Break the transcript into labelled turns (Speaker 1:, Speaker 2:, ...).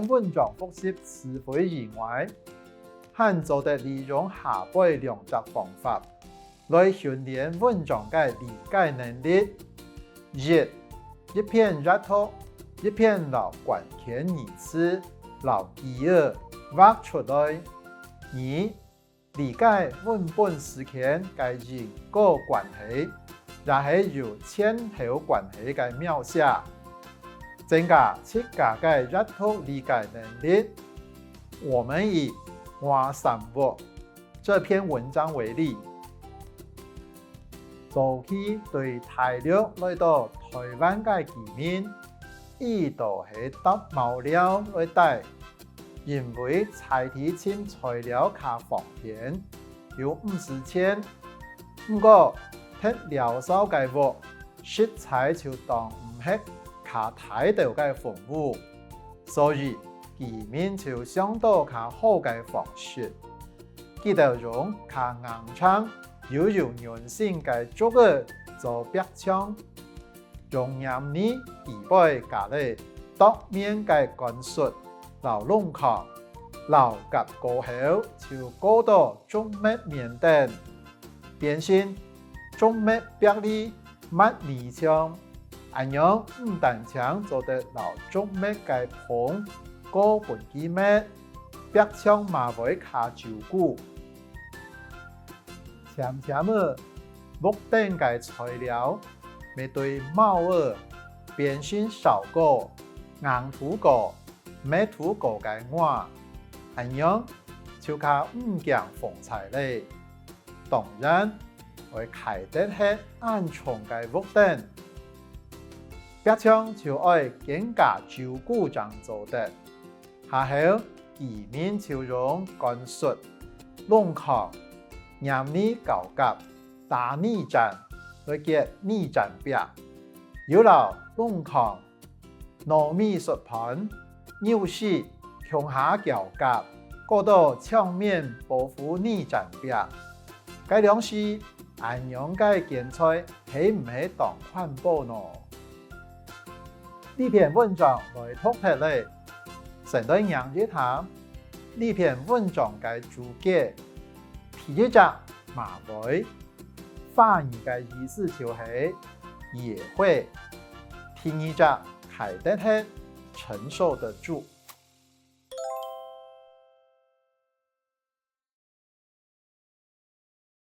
Speaker 1: 文章复习词汇以外，还做得利用下背2种方法来训练文章的理解能力。一篇阅读，一篇老关键意思、老句儿画出来。2、理解文本事件嘅因果关系，也是有前后关系嘅描写，增加自家嘅阅读理解能力。我们以华山屋这篇文章为例，早期对大陆来到台湾嘅居民，意图是搭毛料来带，因为采提前材料较方便，又唔使钱。不过，睇疗烧嘅屋，食材就当唔係較大道嘅服務，所以居民就想到較好嘅方式，記得用較硬撐又有韌性嘅竹兒做壁牆，用鹽泥預備加嚟桌面嘅乾樹。老弄糠，老夾過後就過到中麥面頂，變成中麥壁里抹泥漿，咁樣唔但將做得老中麥嘅棚過半幾麥，壁牆嘛會較牢固。漸漸嘅木頂嘅材料，咪對帽兒變成燒果、硬土果。咩土果嘅話，咁樣就較唔驚風采咧。當然，會開得係安全嘅屋頂，壁牆就愛更加牢固咁做得。下後，居民就用乾樹、弄糠、鹽泥膠夾、打泥氈來結泥氈壁，有了弄糠、糯米薯盤。牛屎向下膠夾，過到牆面保護泥氈壁。該兩是咁樣嘅建材，係唔係當環保呢？呢篇文章來讀起嚟，先對認一下呢篇文章嘅注解。第一隻馬會，翻譯嘅意思就係也會。第二隻係得係承受得住。